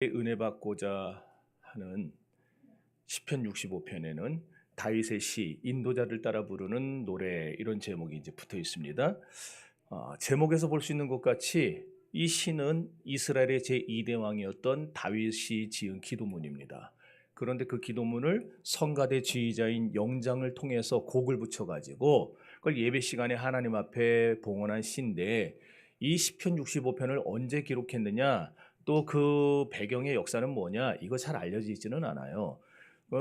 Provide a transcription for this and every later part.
은혜 받고자 하는 시편 65편에는 다윗의 시, 인도자를 따라 부르는 노래, 이런 제목이 이제 붙어 있습니다. 제목에서 볼 수 있는 것 같이 이 시는 이스라엘의 제2대 왕이었던 다윗이 지은 기도문입니다. 그런데 그 기도문을 성가대 지휘자인 영장을 통해서 곡을 붙여가지고 그걸 예배 시간에 하나님 앞에 봉헌한 시인데, 이 시편 65편을 언제 기록했느냐, 또 그 배경의 역사는 뭐냐, 이거 잘 알려지지는 않아요.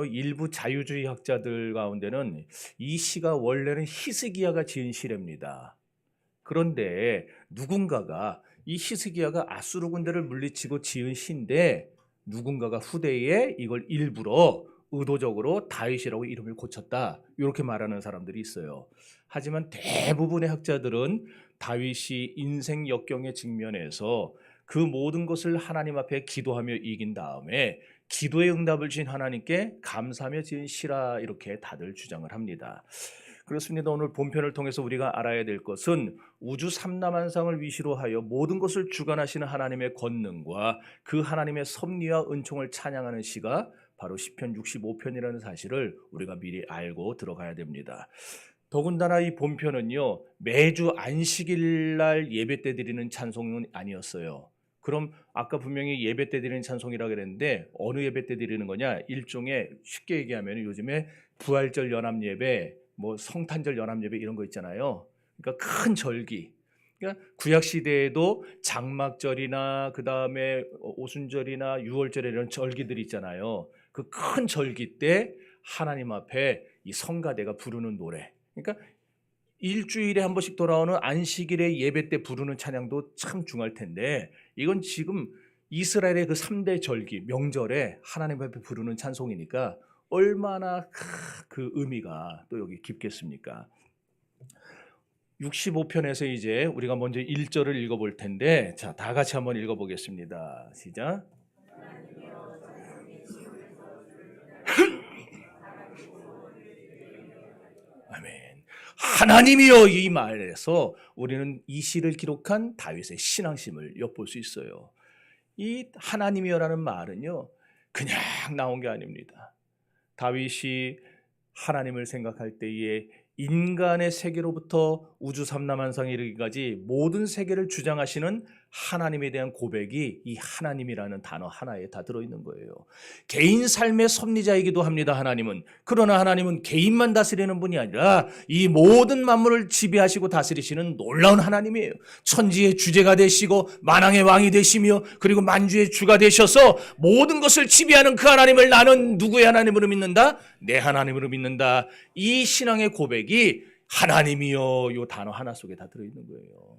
일부 자유주의 학자들 가운데는 이 시가 원래는 히스기야가 지은 시랍니다. 그런데 누군가가 이 히스기야가 아수르 군대를 물리치고 지은 시인데, 누군가가 후대에 이걸 일부러 의도적으로 다윗이라고 이름을 고쳤다, 이렇게 말하는 사람들이 있어요. 하지만 대부분의 학자들은 다윗이 인생 역경의 직면에서 그 모든 것을 하나님 앞에 기도하며 이긴 다음에 기도의 응답을 주신 하나님께 감사하며 지은 시라, 이렇게 다들 주장을 합니다. 그렇습니다. 오늘 본편을 통해서 우리가 알아야 될 것은 우주 삼라만상을 위시로 하여 모든 것을 주관하시는 하나님의 권능과 그 하나님의 섭리와 은총을 찬양하는 시가 바로 시편 65편이라는 사실을 우리가 미리 알고 들어가야 됩니다. 더군다나 이 본편은요, 매주 안식일 날 예배 때 드리는 찬송은 아니었어요. 그럼 아까 분명히 예배 때 드리는 찬송이라고 그랬는데 어느 예배 때 드리는 거냐? 일종의, 쉽게 얘기하면 요즘에 부활절 연합 예배, 뭐 성탄절 연합 예배 이런 거 있잖아요. 그러니까 큰 절기. 그러니까 구약 시대에도 장막절이나 그 다음에 오순절이나 유월절에 이런 절기들이 있잖아요. 그 큰 절기 때 하나님 앞에 이 성가대가 부르는 노래. 그러니까 일주일에 한 번씩 돌아오는 안식일의 예배 때 부르는 찬양도 참 중요할 텐데, 이건 지금 이스라엘의 그 3대 절기 명절에 하나님 앞에 부르는 찬송이니까 얼마나 그 의미가 또 여기 깊겠습니까? 65편에서 이제 우리가 먼저 1절을 읽어볼 텐데, 자, 다 같이 한번 읽어보겠습니다. 시작. 아멘. 하나님이여, 이 말에서 우리는 이 시를 기록한 다윗의 신앙심을 엿볼 수 있어요. 이 하나님이여라는 말은요, 그냥 나온 게 아닙니다. 다윗이 하나님을 생각할 때에 인간의 세계로부터 우주 삼라만상에 이르기까지 모든 세계를 주장하시는 하나님에 대한 고백이 이 하나님이라는 단어 하나에 다 들어있는 거예요. 개인 삶의 섭리자이기도 합니다, 하나님은. 그러나 하나님은 개인만 다스리는 분이 아니라 이 모든 만물을 지배하시고 다스리시는 놀라운 하나님이에요. 천지의 주제가 되시고 만왕의 왕이 되시며 그리고 만주의 주가 되셔서 모든 것을 지배하는 그 하나님을 나는 누구의 하나님으로 믿는다? 내 하나님으로 믿는다. 이 신앙의 고백이 하나님이여, 이 단어 하나 속에 다 들어있는 거예요.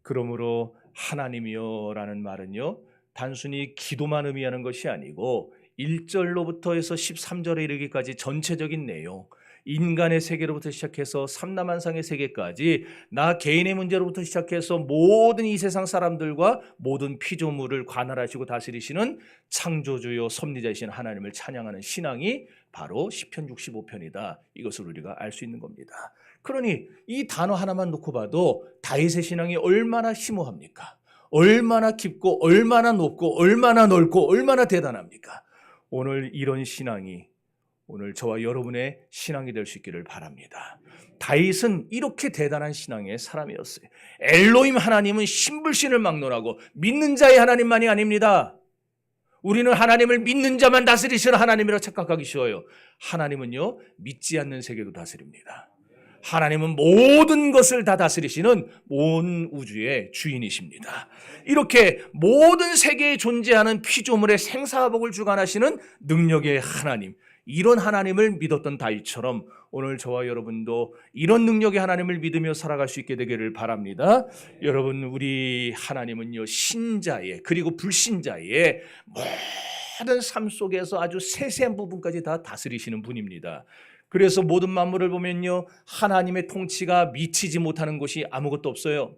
그러므로 하나님이여라는 말은요, 단순히 기도만 의미하는 것이 아니고 1절로부터 해서 13절에 이르기까지 전체적인 내용, 인간의 세계로부터 시작해서 삼라만상의 세계까지, 나 개인의 문제로부터 시작해서 모든 이 세상 사람들과 모든 피조물을 관할하시고 다스리시는 창조주요 섭리자이신 하나님을 찬양하는 신앙이 바로 시편 65편이다. 이것을 우리가 알 수 있는 겁니다. 그러니 이 단어 하나만 놓고 봐도 다윗의 신앙이 얼마나 심오합니까? 얼마나 깊고 얼마나 높고 얼마나 넓고 얼마나 대단합니까? 오늘 이런 신앙이 오늘 저와 여러분의 신앙이 될 수 있기를 바랍니다. 다윗은 이렇게 대단한 신앙의 사람이었어요. 엘로힘 하나님은 신불신을 막론하고 믿는 자의 하나님만이 아닙니다. 우리는 하나님을 믿는 자만 다스리시는 하나님이라 착각하기 쉬워요. 하나님은요, 믿지 않는 세계도 다스립니다. 하나님은 모든 것을 다 다스리시는 온 우주의 주인이십니다. 이렇게 모든 세계에 존재하는 피조물의 생사화복을 주관하시는 능력의 하나님, 이런 하나님을 믿었던 다윗처럼 오늘 저와 여러분도 이런 능력의 하나님을 믿으며 살아갈 수 있게 되기를 바랍니다. 여러분, 우리 하나님은요, 신자의 그리고 불신자의 모든 삶 속에서 아주 세세한 부분까지 다 다스리시는 분입니다. 그래서 모든 만물을 보면요, 하나님의 통치가 미치지 못하는 곳이 아무것도 없어요.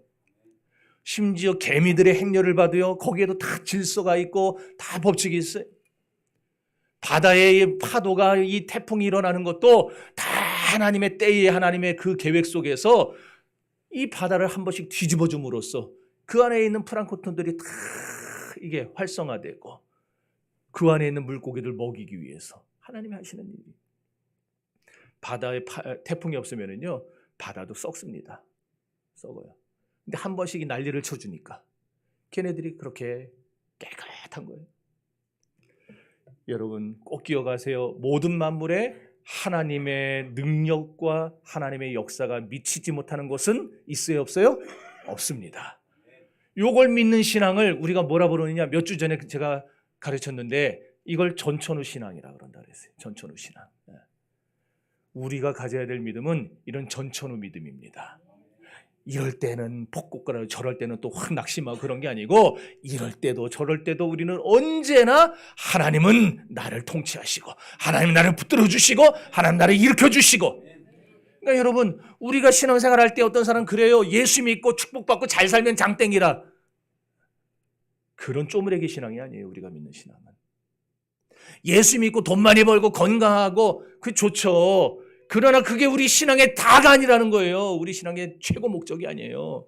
심지어 개미들의 행렬을 봐도요, 거기에도 다 질서가 있고 다 법칙이 있어요. 바다의 파도가, 이 태풍이 일어나는 것도 다 하나님의 때에 하나님의 그 계획 속에서 이 바다를 한 번씩 뒤집어 줌으로써 그 안에 있는 플랑크톤들이 다 이게 활성화되고 그 안에 있는 물고기들 먹이기 위해서 하나님이 하시는 일이. 바다에 태풍이 없으면은요 바다도 썩습니다. 썩어요. 근데 한 번씩 난리를 쳐주니까 걔네들이 그렇게 깨끗한 거예요. 여러분 꼭 기억하세요. 모든 만물에 하나님의 능력과 하나님의 역사가 미치지 못하는 곳은 있어요, 없어요? 없습니다. 요걸 믿는 신앙을 우리가 뭐라 부르느냐, 몇 주 전에 제가 가르쳤는데 이걸 전천후 신앙이라 그런다 그랬어요. 전천후 신앙. 우리가 가져야 될 믿음은 이런 전천후 믿음입니다. 이럴 때는 폭곡거리고 저럴 때는 또 확 낙심하고 그런 게 아니고, 이럴 때도 저럴 때도 우리는 언제나 하나님은 나를 통치하시고 하나님 나를 붙들어 주시고 하나님 나를 일으켜 주시고. 그러니까 여러분, 우리가 신앙생활 할 때 어떤 사람은 그래요. 예수 믿고 축복받고 잘 살면 장땡이라. 그런 쪼무레기 신앙이 아니에요. 우리가 믿는 신앙은. 예수 믿고 돈 많이 벌고 건강하고 그 좋죠. 그러나 그게 우리 신앙의 다가 아니라는 거예요. 우리 신앙의 최고 목적이 아니에요.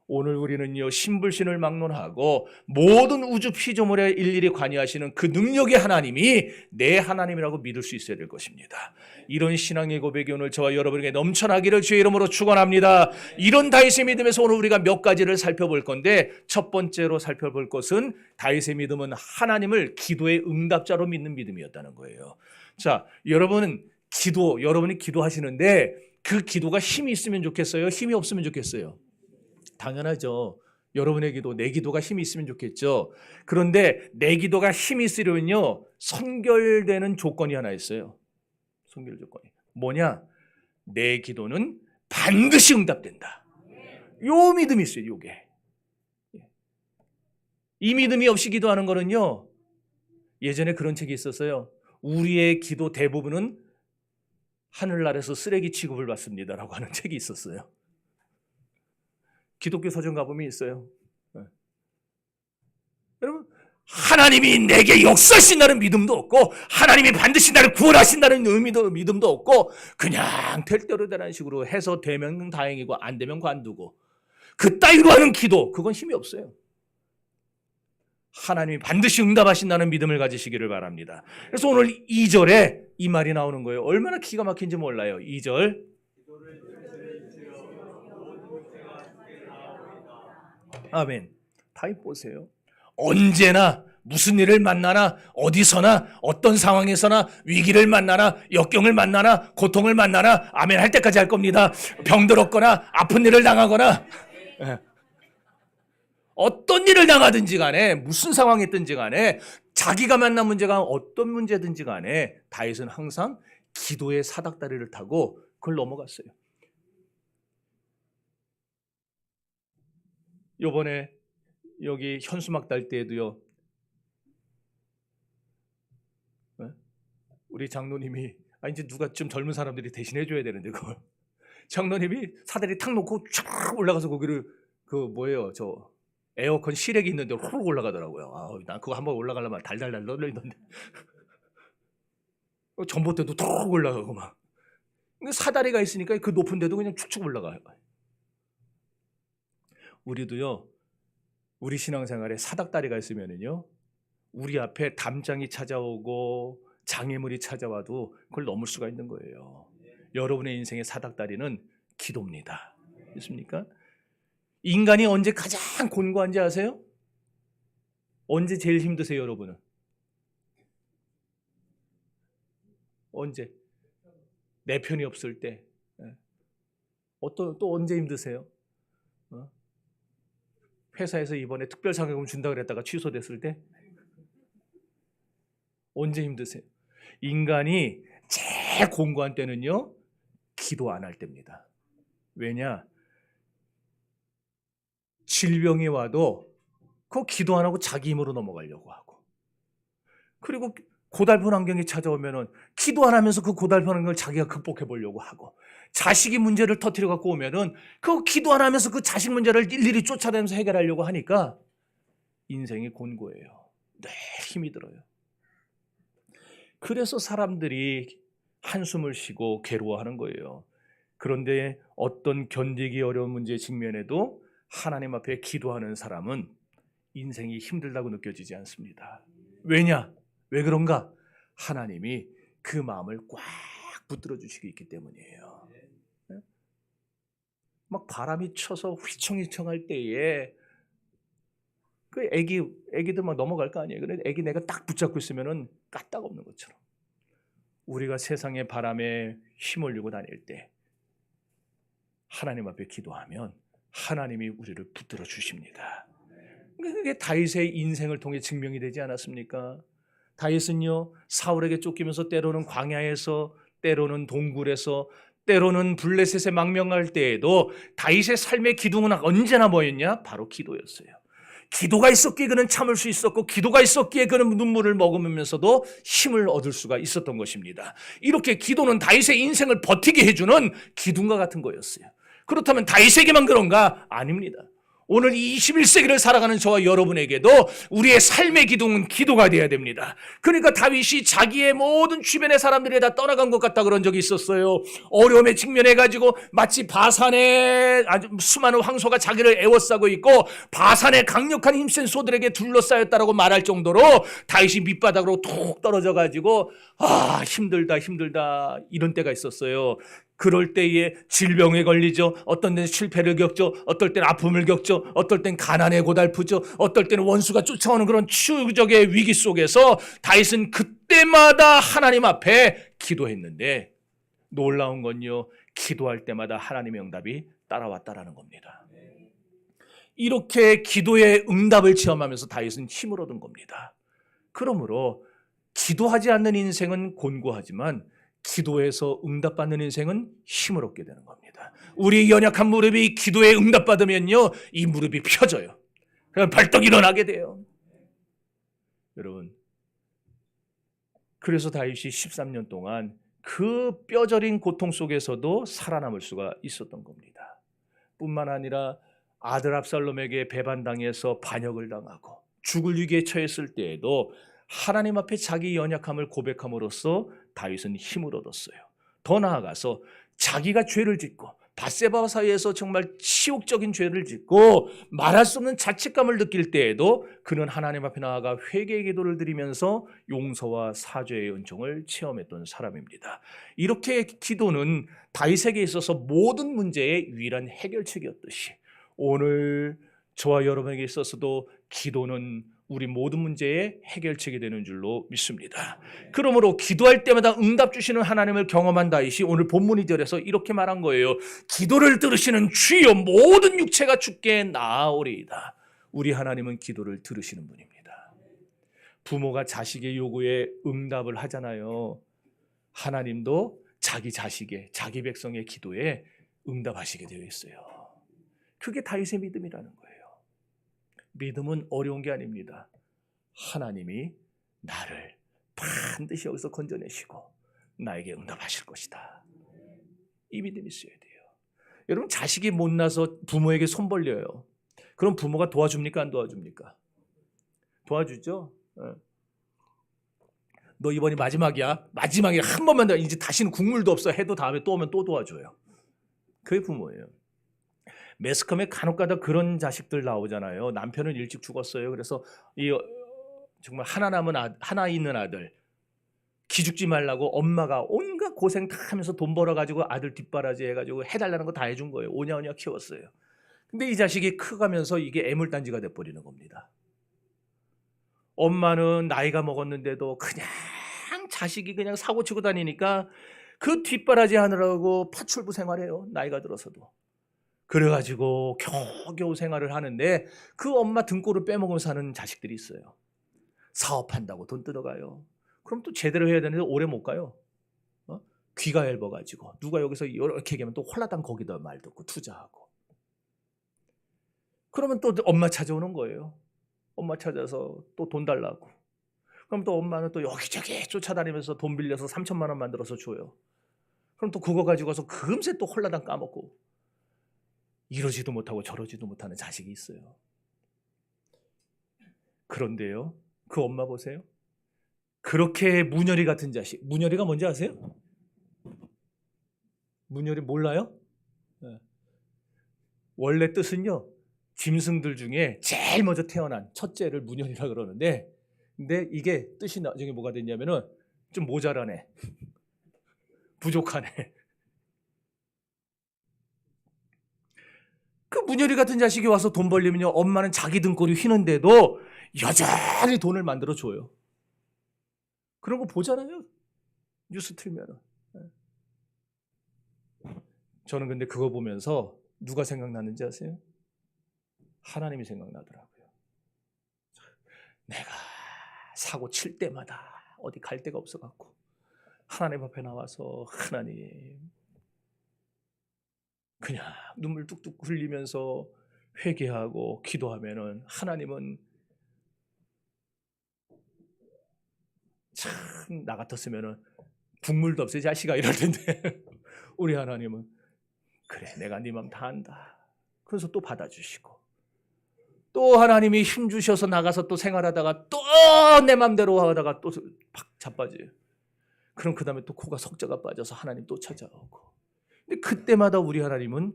오늘 우리는요, 신불신을 막론하고 모든 우주 피조물에 일일이 관여하시는 그 능력의 하나님이 내 하나님이라고 믿을 수 있어야 될 것입니다. 이런 신앙의 고백이 오늘 저와 여러분에게 넘쳐나기를 주의 이름으로 축원합니다. 이런 다윗의 믿음에서 오늘 우리가 몇 가지를 살펴볼 건데, 첫 번째로 살펴볼 것은 다윗의 믿음은 하나님을 기도의 응답자로 믿는 믿음이었다는 거예요. 자, 여러분이 기도하시는데 그 기도가 힘이 있으면 좋겠어요? 힘이 없으면 좋겠어요? 당연하죠. 여러분의 기도, 내 기도가 힘이 있으면 좋겠죠. 그런데 내 기도가 힘이 있으려면요, 선결되는 조건이 하나 있어요. 선결 조건이 뭐냐? 내 기도는 반드시 응답된다. 요 믿음이 있어요. 요게. 이 믿음이 없이 기도하는 거는요, 예전에 그런 책이 있었어요. 우리의 기도 대부분은 하늘나라에서 쓰레기 취급을 받습니다라고 하는 책이 있었어요. 기독교 서점 가보면 있어요. 여러분, 하나님이 내게 역사하신다는 믿음도 없고 하나님이 반드시 나를 구원하신다는 믿음도 없고, 그냥 될 대로 되라는 식으로 해서 되면 다행이고 안 되면 관두고, 그 따위로 하는 기도, 그건 힘이 없어요. 하나님이 반드시 응답하신다는 믿음을 가지시기를 바랍니다. 그래서 오늘 2절에 이 말이 나오는 거예요. 얼마나 기가 막힌지 몰라요. 2절. 아멘. 다윗 보세요. 언제나 무슨 일을 만나나, 어디서나, 어떤 상황에서나, 위기를 만나나, 역경을 만나나, 고통을 만나나, 아멘 할 때까지 할 겁니다. 병들었거나 아픈 일을 당하거나, 어떤 일을 당하든지 간에, 무슨 상황이 있든지 간에, 자기가 만난 문제가 어떤 문제든지 간에 다윗은 항상 기도의 사닥다리를 타고 그걸 넘어갔어요. 요번에 여기 현수막 딸 때에도요, 우리 장로님이, 이제 누가 좀 젊은 사람들이 대신해 줘야 되는데, 그걸 장로님이 사다리 탁 놓고 쫙 올라가서 거기를, 저 에어컨 실외기 있는 데로 훅 올라가더라고요. 난 그거 한번 올라가려면 달달달 떨리던데. 전봇대도 툭 올라가고 막. 사다리가 있으니까 그 높은 데도 그냥 축축 올라가요. 우리도요, 우리 신앙생활에 사닥다리가 있으면은요, 우리 앞에 담장이 찾아오고 장애물이 찾아와도 그걸 넘을 수가 있는 거예요. 여러분의 인생의 사닥다리는 기도입니다. 있습니까? 인간이 언제 가장 곤고한지 아세요? 언제 제일 힘드세요, 여러분은? 언제? 내 편이 없을 때. 또 언제 힘드세요? 회사에서 이번에 특별상여금 준다 그랬다가 취소됐을 때? 언제 힘드세요? 인간이 제일 곤고한 때는요, 기도 안 할 때입니다. 왜냐? 질병이 와도 그거 기도 안 하고 자기 힘으로 넘어가려고 하고, 그리고 고달픈 환경이 찾아오면은 기도 안 하면서 그 고달픈 환경을 자기가 극복해 보려고 하고, 자식이 문제를 터뜨려 갖고 오면은 그 기도 안 하면서 그 자식 문제를 일일이 쫓아다니면서 해결하려고 하니까 인생이 곤고해요. 늘 힘이 들어요. 그래서 사람들이 한숨을 쉬고 괴로워하는 거예요. 그런데 어떤 견디기 어려운 문제 직면에도 하나님 앞에 기도하는 사람은 인생이 힘들다고 느껴지지 않습니다. 왜냐? 왜 그런가? 하나님이 그 마음을 꽉 붙들어 주시고 있기 때문이에요. 막 바람이 쳐서 휘청휘청할 때에 그 애기들 막 넘어갈 거 아니에요. 그런데 애기 내가 딱 붙잡고 있으면은 까딱 없는 것처럼 우리가 세상의 바람에 휘몰리고 다닐 때 하나님 앞에 기도하면 하나님이 우리를 붙들어 주십니다. 그게 다윗의 인생을 통해 증명이 되지 않았습니까? 다윗은요, 사울에게 쫓기면서 때로는 광야에서, 때로는 동굴에서, 때로는 블레셋에 망명할 때에도 다윗의 삶의 기둥은 언제나 뭐였냐? 바로 기도였어요. 기도가 있었기에 그는 참을 수 있었고, 기도가 있었기에 그는 눈물을 머금으면서도 힘을 얻을 수가 있었던 것입니다. 이렇게 기도는 다윗의 인생을 버티게 해주는 기둥과 같은 거였어요. 그렇다면 다윗에게만 그런가? 아닙니다. 오늘 이 21세기를 살아가는 저와 여러분에게도 우리의 삶의 기둥은 기도가 되어야 됩니다. 그러니까 다윗이 자기의 모든 주변의 사람들이 다 떠나간 것 같다 그런 적이 있었어요. 어려움에 직면해가지고 마치 바산에 아주 수많은 황소가 자기를 에워싸고 있고 바산의 강력한 힘센 소들에게 둘러싸였다라고 말할 정도로 다윗이 밑바닥으로 툭 떨어져가지고 힘들다 이런 때가 있었어요. 그럴 때에 질병에 걸리죠. 어떤 때는 실패를 겪죠. 어떨 때는 아픔을 겪죠. 어떨 때는 가난에 고달프죠. 어떨 때는 원수가 쫓아오는 그런 추적의 위기 속에서 다윗은 그때마다 하나님 앞에 기도했는데 놀라운 건요, 기도할 때마다 하나님의 응답이 따라왔다라는 겁니다. 이렇게 기도의 응답을 체험하면서 다윗은 힘을 얻은 겁니다. 그러므로 기도하지 않는 인생은 곤고하지만 기도에서 응답받는 인생은 힘을 얻게 되는 겁니다. 우리 연약한 무릎이 기도에 응답받으면요, 이 무릎이 펴져요. 그럼 벌떡 일어나게 돼요. 여러분, 그래서 다윗이 13년 동안 그 뼈저린 고통 속에서도 살아남을 수가 있었던 겁니다. 뿐만 아니라 아들 압살롬에게 배반당해서 반역을 당하고 죽을 위기에 처했을 때에도 하나님 앞에 자기 연약함을 고백함으로써 다윗은 힘을 얻었어요. 더 나아가서 자기가 죄를 짓고 밧세바와 사이에서 정말 치욕적인 죄를 짓고 말할 수 없는 자책감을 느낄 때에도 그는 하나님 앞에 나아가 회개의 기도를 드리면서 용서와 사죄의 은총을 체험했던 사람입니다. 이렇게 기도는 다윗에게 있어서 모든 문제의 유일한 해결책이었듯이 오늘 저와 여러분에게 있어서도 기도는 우리 모든 문제의 해결책이 되는 줄로 믿습니다. 그러므로 기도할 때마다 응답 주시는 하나님을 경험한 다윗이 오늘 본문 2절에서 이렇게 말한 거예요. 기도를 들으시는 주여 모든 육체가 주께 나아오리이다. 우리 하나님은 기도를 들으시는 분입니다. 부모가 자식의 요구에 응답을 하잖아요. 하나님도 자기 자식의, 자기 백성의 기도에 응답하시게 되어 있어요. 그게 다윗의 믿음이라는 거예요. 믿음은 어려운 게 아닙니다. 하나님이 나를 반드시 여기서 건져내시고 나에게 응답하실 것이다. 이 믿음이 있어야 돼요. 여러분, 자식이 못나서 부모에게 손 벌려요. 그럼 부모가 도와줍니까? 안 도와줍니까? 도와주죠. 너 이번이 마지막이야. 마지막이야. 한 번만 더. 이제 다시는 국물도 없어 해도 다음에 또 오면 또 도와줘요. 그게 부모예요. 매스컴에 간혹가다 그런 자식들 나오잖아요. 남편은 일찍 죽었어요. 그래서 정말 하나 있는 아들 기죽지 말라고 엄마가 온갖 고생 다 하면서 돈 벌어가지고 아들 뒷바라지 해가지고 해달라는 거 다 해준 거예요. 오냐오냐 키웠어요. 근데 이 자식이 커가면서 이게 애물단지가 돼버리는 겁니다. 엄마는 나이가 먹었는데도 그냥 자식이 그냥 사고치고 다니니까 그 뒷바라지 하느라고 파출부 생활해요. 나이가 들어서도. 그래가지고 겨우겨우 생활을 하는데 그 엄마 등골을 빼먹으면서 사는 자식들이 있어요. 사업한다고 돈 뜯어가요. 그럼 또 제대로 해야 되는데 오래 못 가요. 귀가 얇아가지고 누가 여기서 이렇게 얘기하면 또 홀라당 거기다 말 듣고 투자하고. 그러면 또 엄마 찾아오는 거예요. 엄마 찾아서 또 돈 달라고. 그럼 또 엄마는 또 여기저기 쫓아다니면서 돈 빌려서 3천만 원 만들어서 줘요. 그럼 또 그거 가지고 와서 금세 또 홀라당 까먹고. 이러지도 못하고 저러지도 못하는 자식이 있어요. 그런데요, 그 엄마 보세요. 그렇게 문열이 같은 자식. 문열이가 뭔지 아세요? 문열이 몰라요? 네. 원래 뜻은요, 짐승들 중에 제일 먼저 태어난 첫째를 문현이라 그러는데, 근데 이게 뜻이 나중에 뭐가 됐냐면은 좀 모자라네, 부족하네. 그 문열이 같은 자식이 와서 돈 벌려면요, 엄마는 자기 등골이 휘는데도 여전히 돈을 만들어 줘요. 그런 거 보잖아요, 뉴스 틀면은. 저는 근데 그거 보면서 누가 생각나는지 아세요? 하나님이 생각나더라고요. 내가 사고 칠 때마다 어디 갈 데가 없어갖고 하나님 앞에 나와서 하나님, 그냥 눈물 뚝뚝 흘리면서 회개하고 기도하면은 하나님은 참, 나 같았으면은 국물도 없어 자식아 이럴 텐데 우리 하나님은 그래, 내가 네 맘 다 안다. 그래서 또 받아주시고, 또 하나님이 힘 주셔서 나가서 또 생활하다가 또 내 맘대로 하다가 또 팍 자빠져요. 그럼 그 다음에 또 코가 석자가 빠져서 하나님 또 찾아오고. 근데 그때마다 우리 하나님은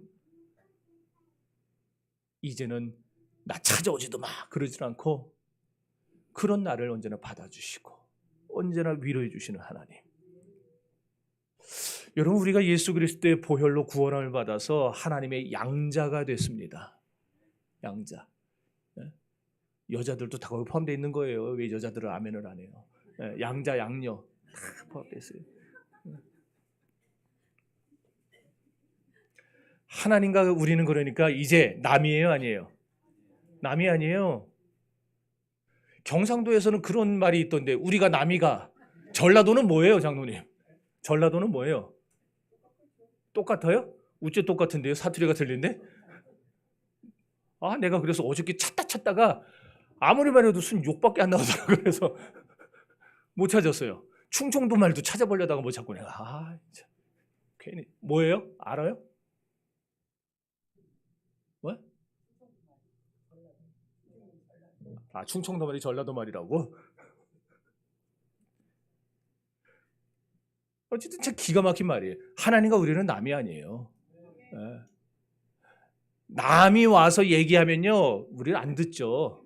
이제는 나 찾아오지도 마 그러질 않고 그런 나를 언제나 받아주시고 언제나 위로해 주시는 하나님. 여러분, 우리가 예수 그리스도의 보혈로 구원함을 받아서 하나님의 양자가 됐습니다. 양자. 여자들도 다 거기 포함되어 있는 거예요. 왜 여자들은 아멘을 안 해요? 양자 양녀 다 포함되어 있어요. 하나님과 우리는 그러니까 이제 남이에요, 아니에요? 남이 아니에요. 경상도에서는 그런 말이 있던데, 우리가 남이가. 전라도는 뭐예요, 장로님? 전라도는 뭐예요? 똑같아요? 우째 똑같은데요? 사투리가 들린데? 아, 내가 그래서 어저께 찾다가 아무리 말해도 순 욕밖에 안 나오더라고요. 그래서 못 찾았어요. 충청도 말도 찾아보려다가 못 찾고 내가 참, 괜히. 뭐예요? 알아요? 뭐? 아, 충청도 말이 전라도 말이라고? 어쨌든 참 기가 막힌 말이에요. 하나님과 우리는 남이 아니에요. 예. 남이 와서 얘기하면요, 우리는 안 듣죠.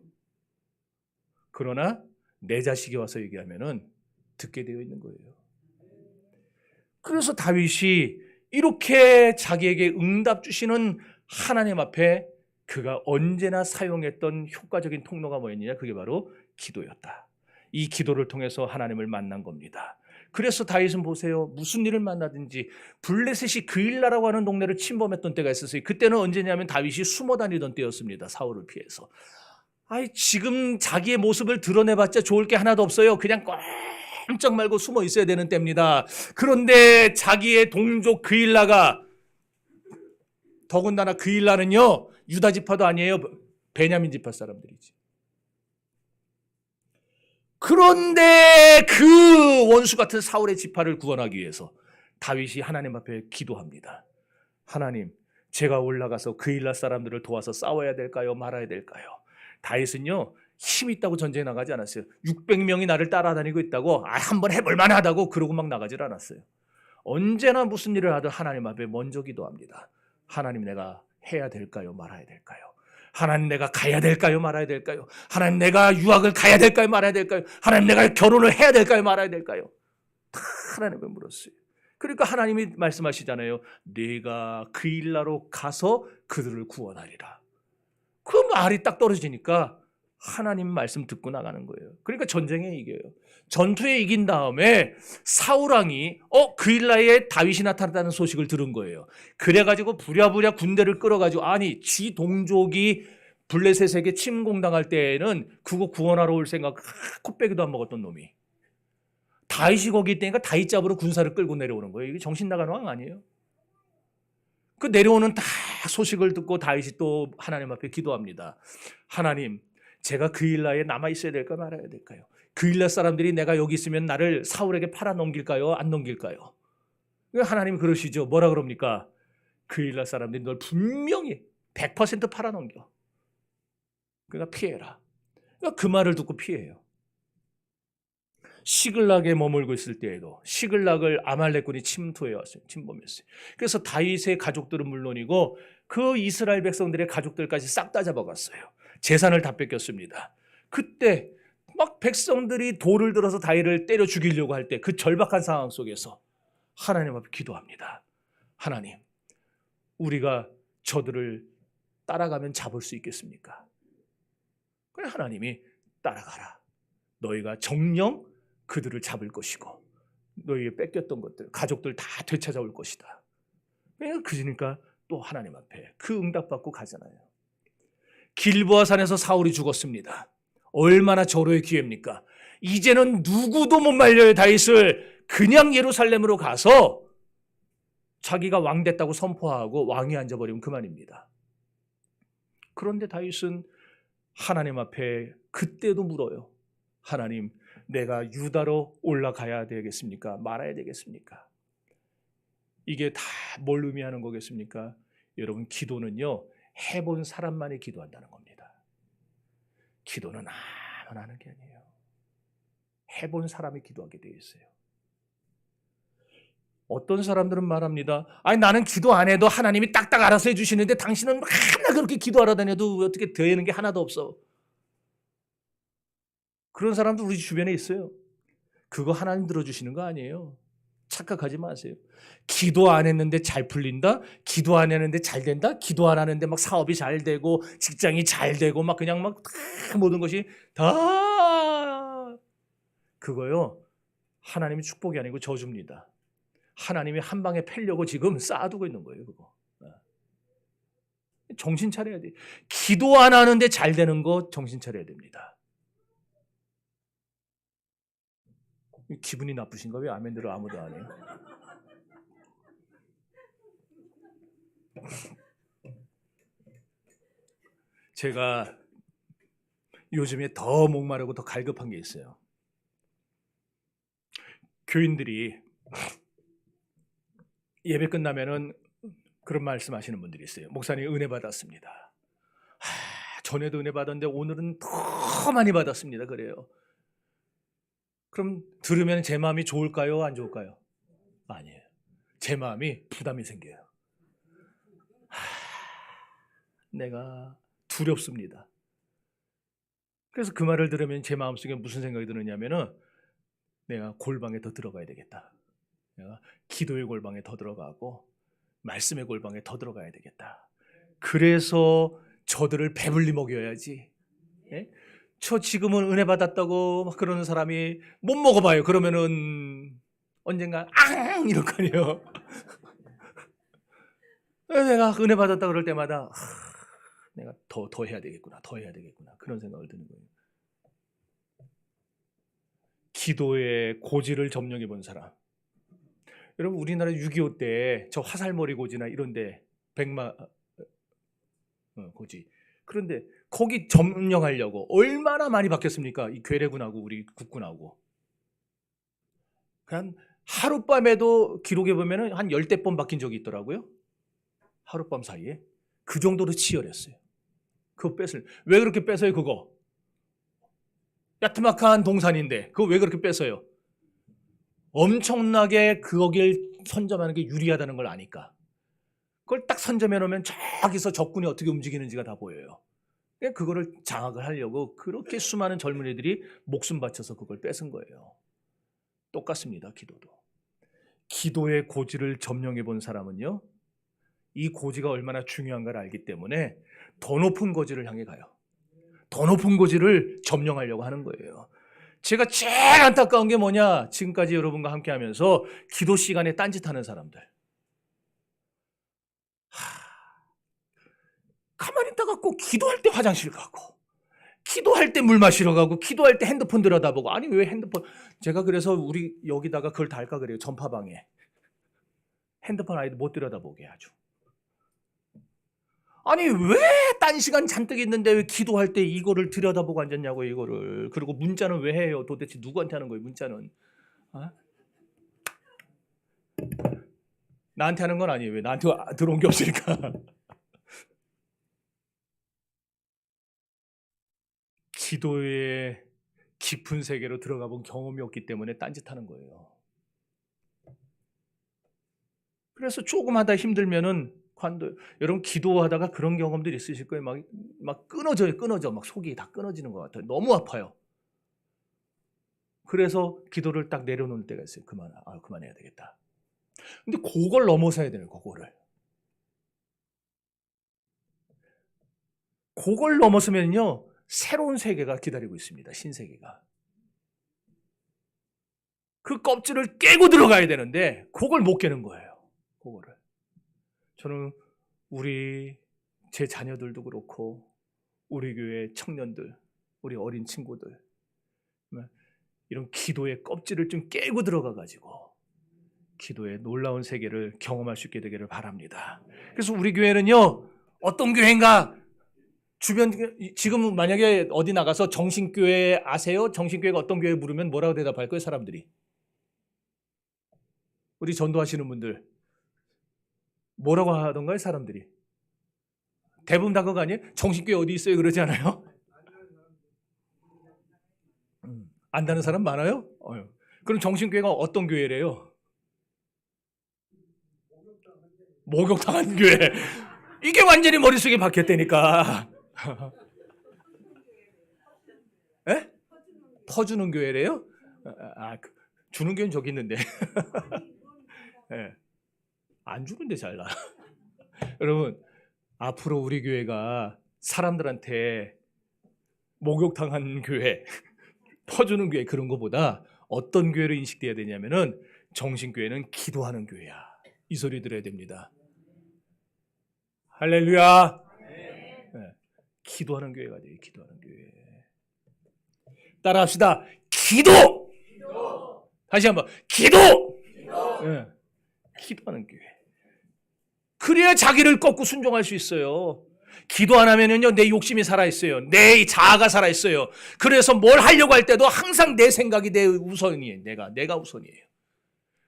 그러나 내 자식이 와서 얘기하면은 듣게 되어 있는 거예요. 그래서 다윗이 이렇게 자기에게 응답 주시는 하나님 앞에 그가 언제나 사용했던 효과적인 통로가 뭐였느냐? 그게 바로 기도였다. 이 기도를 통해서 하나님을 만난 겁니다. 그래서 다윗은 보세요. 무슨 일을 만나든지, 블레셋이 그일라라고 하는 동네를 침범했던 때가 있었어요. 그때는 언제냐면 다윗이 숨어 다니던 때였습니다. 사울을 피해서. 아이, 지금 자기의 모습을 드러내봤자 좋을 게 하나도 없어요. 그냥 꼼짝 말고 숨어 있어야 되는 때입니다. 그런데 자기의 동족 그일라가, 더군다나 그일라는요, 유다 지파도 아니에요. 베냐민 지파 사람들이지. 그런데 그 원수 같은 사울의 지파를 구원하기 위해서 다윗이 하나님 앞에 기도합니다. 하나님, 제가 올라가서 그일라 사람들을 도와서 싸워야 될까요? 말아야 될까요? 다윗은요, 힘 있다고 전쟁에 나가지 않았어요. 600명이 나를 따라다니고 있다고, 한번 해볼 만하다고 그러고 막 나가질 않았어요. 언제나 무슨 일을 하든 하나님 앞에 먼저 기도합니다. 하나님, 내가 해야 될까요? 말아야 될까요? 하나님, 내가 가야 될까요? 말아야 될까요? 하나님, 내가 유학을 가야 될까요? 말아야 될까요? 하나님, 내가 결혼을 해야 될까요? 말아야 될까요? 다 하나님께 물었어요. 그러니까 하나님이 말씀하시잖아요. 네가 그일라로 가서 그들을 구원하리라. 그 말이 딱 떨어지니까 하나님 말씀 듣고 나가는 거예요. 그러니까 전쟁에 이겨요. 전투에 이긴 다음에 사울왕이 그일라에 다윗이 나타났다는 소식을 들은 거예요. 그래가지고 부랴부랴 군대를 끌어가지고, 아니, 지 동족이 블레셋에게 침공당할 때에는 그거 구원하러 올 생각 콧배기도 안 먹었던 놈이 다윗이 거기 있다니까 다윗 잡으러 군사를 끌고 내려오는 거예요. 이게 정신 나간 왕 아니에요? 그 내려오는 다 소식을 듣고 다윗이 또 하나님 앞에 기도합니다. 하나님, 제가 그일라에 남아 있어야 될까 말아야 될까요? 그일라 사람들이 내가 여기 있으면 나를 사울에게 팔아 넘길까요? 안 넘길까요? 하나님 그러시죠. 뭐라 그럽니까? 그일라 사람들이 널 분명히 100% 팔아 넘겨. 그러니까 피해라. 그러니까 그 말을 듣고 피해요. 시글락에 머물고 있을 때에도 시글락을 아말렉군이 침투해 왔어요. 침범했어요. 그래서 다윗의 가족들은 물론이고 그 이스라엘 백성들의 가족들까지 싹 다 잡아갔어요. 재산을 다 뺏겼습니다. 그때 막 백성들이 돌을 들어서 다윗을 때려 죽이려고 할 때 그 절박한 상황 속에서 하나님 앞에 기도합니다. 하나님, 우리가 저들을 따라가면 잡을 수 있겠습니까? 그래, 하나님이 따라가라. 너희가 정령 그들을 잡을 것이고 너희의 뺏겼던 것들, 가족들 다 되찾아올 것이다. 그러니까 또 하나님 앞에 그 응답받고 가잖아요. 길보아 산에서 사울이 죽었습니다. 얼마나 절호의 기회입니까? 이제는 누구도 못 말려요. 다윗을 그냥 예루살렘으로 가서 자기가 왕 됐다고 선포하고 왕위 앉아버리면 그만입니다. 그런데 다윗은 하나님 앞에 그때도 물어요. 하나님, 내가 유다로 올라가야 되겠습니까? 말아야 되겠습니까? 이게 다 뭘 의미하는 거겠습니까? 여러분, 기도는요, 해본 사람만이 기도한다는 겁니다. 기도는 아무나 하는 게 아니에요. 해본 사람이 기도하게 되어 있어요. 어떤 사람들은 말합니다. 아니, 나는 기도 안 해도 하나님이 딱딱 알아서 해주시는데 당신은 하나 그렇게 기도하러 다녀도 어떻게 되는 게 하나도 없어. 그런 사람도 우리 주변에 있어요. 그거 하나님 들어주시는 거 아니에요. 착각하지 마세요. 기도 안 했는데 잘 풀린다? 기도 안 했는데 잘 된다? 기도 안 하는데 막 사업이 잘 되고 직장이 잘 되고 막 그냥 막 다 모든 것이 다 그거요. 하나님이 축복이 아니고 저주입니다. 하나님이 한 방에 패려고 지금 쌓아두고 있는 거예요. 그거. 정신 차려야 돼. 기도 안 하는데 잘 되는 거 정신 차려야 됩니다. 기분이 나쁘신가? 왜 아멘들을 아무도 안 해요? 제가 요즘에 더 목마르고 더 갈급한 게 있어요. 교인들이 예배 끝나면은 그런 말씀하시는 분들이 있어요. 목사님 은혜 받았습니다. 전에도 은혜 받았는데 오늘은 더 많이 받았습니다. 그래요. 그럼 들으면 제 마음이 좋을까요? 안 좋을까요? 아니에요. 제 마음이 부담이 생겨요. 내가 두렵습니다. 그래서 그 말을 들으면 제 마음속에 무슨 생각이 드느냐면은 내가 골방에 더 들어가야 되겠다. 내가 기도의 골방에 더 들어가고 말씀의 골방에 더 들어가야 되겠다. 그래서 저들을 배불리 먹여야지. 예? 저 지금은 은혜 받았다고 막 그러는 사람이 못 먹어봐요. 그러면은 언젠가 앙 이럴 거 아니에요. 내가 은혜 받았다 그럴 때마다 내가 더 해야 되겠구나. 더 해야 되겠구나. 그런 생각을 드는 거예요. 기도의 고지를 점령해 본 사람. 여러분, 우리나라 6.25 때 저 화살머리 고지나 이런데 백마 고지. 그런데 거기 점령하려고 얼마나 많이 바뀌었습니까? 이 괴뢰군하고 우리 국군하고. 그냥 하룻밤에도 기록해 보면은 한 10대 번 바뀐 적이 있더라고요. 하룻밤 사이에. 그 정도로 치열했어요. 그거 왜 그렇게 뺏어요, 그거? 야트막한 동산인데 그거 왜 그렇게 뺏어요? 엄청나게 거길 선점하는 게 유리하다는 걸 아니까. 그걸 딱 선점해 놓으면 저기서 적군이 어떻게 움직이는지가 다 보여요. 그거를 장악을 하려고 그렇게 수많은 젊은이들이 목숨 바쳐서 그걸 뺏은 거예요. 똑같습니다. 기도도. 기도의 고지를 점령해 본 사람은요, 이 고지가 얼마나 중요한가를 알기 때문에 더 높은 고지를 향해 가요. 더 높은 고지를 점령하려고 하는 거예요. 제가 제일 안타까운 게 뭐냐? 지금까지 여러분과 함께 하면서 기도 시간에 딴짓하는 사람들. 가만히 있다가 꼭 기도할 때 화장실 가고, 기도할 때 물 마시러 가고, 기도할 때 핸드폰 들여다보고. 아니, 왜 핸드폰? 제가 그래서 우리 여기다가 그걸 달까 그래요. 전파방에. 핸드폰 아이들 못 들여다보게 아주. 아니, 왜 딴 시간 잔뜩 있는데 왜 기도할 때 이거를 들여다보고 앉았냐고, 이거를. 그리고 문자는 왜 해요? 도대체 누구한테 하는 거예요, 문자는? 어? 나한테 하는 건 아니에요. 왜? 나한테 들어온 게 없으니까. 기도의 깊은 세계로 들어가 본 경험이 없기 때문에 딴짓하는 거예요. 그래서 조금 하다 힘들면은 관둬요. 여러분 기도하다가 그런 경험들이 있으실 거예요. 막 끊어져. 막 속이 다 끊어지는 것 같아요. 너무 아파요. 그래서 기도를 딱 내려놓을 때가 있어요. 그만해야 되겠다. 근데 그걸 넘어서야 돼요. 그걸 넘어서면요, 새로운 세계가 기다리고 있습니다. 신세계가. 그 껍질을 깨고 들어가야 되는데 그걸 못 깨는 거예요. 그거를. 저는 제 자녀들도 그렇고 우리 교회 청년들, 우리 어린 친구들 이런 기도의 껍질을 좀 깨고 들어가가지고 기도의 놀라운 세계를 경험할 수 있게 되기를 바랍니다. 그래서 우리 교회는요, 어떤 교회인가? 지금 만약에 어디 나가서 정신교회 아세요? 정신교회가 어떤 교회 물으면 뭐라고 대답할 거예요, 사람들이? 우리 전도하시는 분들 뭐라고 하던가요, 사람들이? 대부분 다 그거 아니에요? 정신교회 어디 있어요? 그러지 않아요? 안다는 사람 많아요? 그럼 정신교회가 어떤 교회래요? 목욕당한 교회. 이게 완전히 머릿속에 박혔다니까. 에? 퍼주는 교회래요? 주는 교회는 저기 있는데. 네. 안 주는데 잘 나. 여러분, 앞으로 우리 교회가 사람들한테 목욕당한 교회, 퍼주는 교회 그런 거보다 어떤 교회로 인식돼야 되냐면은 정신교회는 기도하는 교회야. 이 소리 들어야 됩니다. 할렐루야. 네. 기도하는 교회가 돼요. 기도하는 교회. 따라합시다. 기도. 다시 한번 기도. 네. 기도하는 교회. 그래야 자기를 꺾고 순종할 수 있어요. 기도 안 하면은요, 내 욕심이 살아있어요. 내 자아가 살아있어요. 그래서 뭘 하려고 할 때도 항상 내 생각이 내 우선이에요. 내가 우선이에요.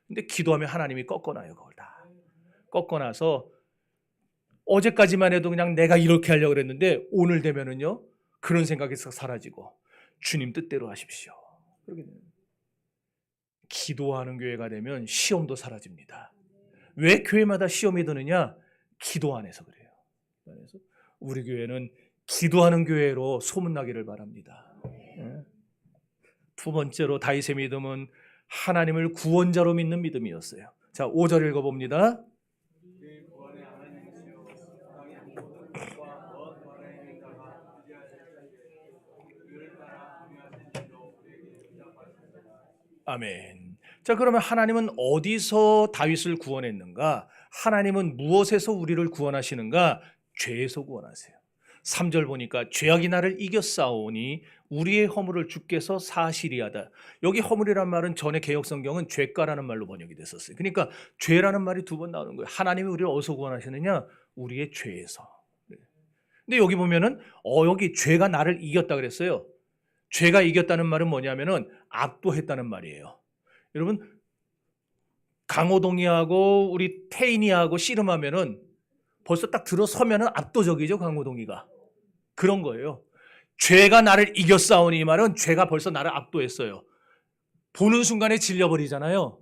근데 기도하면 하나님이 꺾어놔요. 그걸 다. 꺾어놔서 어제까지만 해도 그냥 내가 이렇게 하려고 그랬는데 오늘 되면은요, 그런 생각이 사라지고 주님 뜻대로 하십시오. 그러게 돼요. 기도하는 교회가 되면 시험도 사라집니다. 왜 교회마다 시험이 드느냐? 기도 안에서 그래요. 그래서 우리 교회는 기도하는 교회로 소문나기를 바랍니다. 두 번째로 다윗의 믿음은 하나님을 구원자로 믿는 믿음이었어요. 자, 5절 읽어봅니다. 아멘. 자, 그러면 하나님은 어디서 다윗을 구원했는가? 하나님은 무엇에서 우리를 구원하시는가? 죄에서 구원하세요. 3절 보니까 죄악이 나를 이겼사오니 우리의 허물을 주께서 사시리하다. 여기 허물이란 말은 전에 개역성경은 죄가라는 말로 번역이 됐었어요. 그러니까 죄라는 말이 두 번 나오는 거예요. 하나님이 우리를 어디서 구원하시느냐? 우리의 죄에서. 근데 여기 보면은 여기 죄가 나를 이겼다 그랬어요. 죄가 이겼다는 말은 뭐냐면은 압도했다는 말이에요. 여러분, 강호동이하고 우리 태인이하고 씨름하면은 벌써 딱 들어서면은 압도적이죠, 강호동이가. 그런 거예요. 죄가 나를 이겼사오니 이 말은 죄가 벌써 나를 압도했어요. 보는 순간에 질려버리잖아요.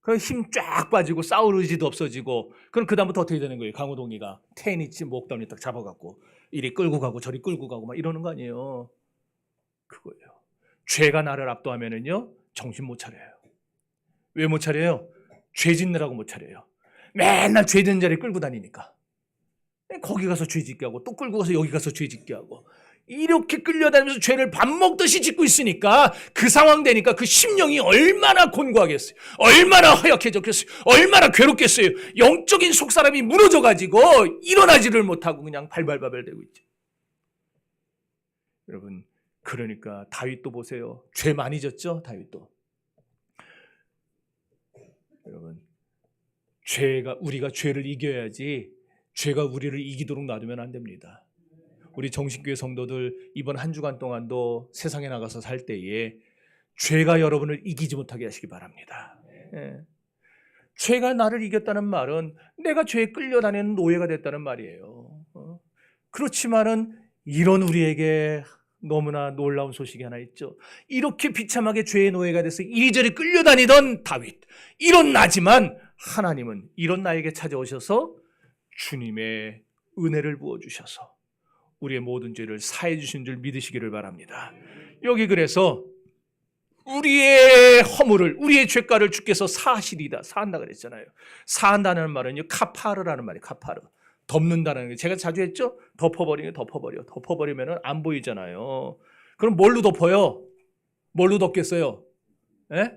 그럼 힘 쫙 빠지고 싸울 의지도 없어지고, 그럼 그다음부터 어떻게 되는 거예요? 강호동이가 태인이 목덜미 딱 잡아갖고 이리 끌고 가고 저리 끌고 가고 막 이러는 거 아니에요. 그거예요. 죄가 나를 압도하면은요, 정신 못 차려요. 왜 못 차려요? 죄 짓느라고 못 차려요. 맨날 죄 짓는 자리 끌고 다니니까. 거기 가서 죄 짓게 하고 또 끌고 가서 여기 가서 죄 짓게 하고 이렇게 끌려다니면서 죄를 밥 먹듯이 짓고 있으니까 그 상황 되니까 그 심령이 얼마나 곤고하겠어요. 얼마나 허약해졌겠어요. 얼마나 괴롭겠어요. 영적인 속사람이 무너져가지고 일어나지를 못하고 그냥 발발발발 대고 있죠. 여러분, 그러니까 다윗도 보세요. 죄 많이 졌죠? 다윗도. 여러분, 우리가 죄를 이겨야지 죄가 우리를 이기도록 놔두면 안 됩니다. 우리 정신교회 성도들 이번 한 주간 동안도 세상에 나가서 살 때에 죄가 여러분을 이기지 못하게 하시기 바랍니다. 죄가 나를 이겼다는 말은 내가 죄에 끌려다니는 노예가 됐다는 말이에요. 그렇지만은 이런 우리에게 너무나 놀라운 소식이 하나 있죠. 이렇게 비참하게 죄의 노예가 돼서 이리저리 끌려다니던 다윗, 이런 나지만 하나님은 이런 나에게 찾아오셔서 주님의 은혜를 부어주셔서 우리의 모든 죄를 사해 주신 줄 믿으시기를 바랍니다. 여기 그래서 우리의 허물을, 우리의 죄가를 주께서 사하시리다, 사한다 그랬잖아요. 사한다는 말은요, 카파르라는 말이에요. 카파르. 덮는다는 게, 제가 자주 했죠? 덮어버리면 덮어버리면 안 보이잖아요. 그럼 뭘로 덮어요? 뭘로 덮겠어요? 예?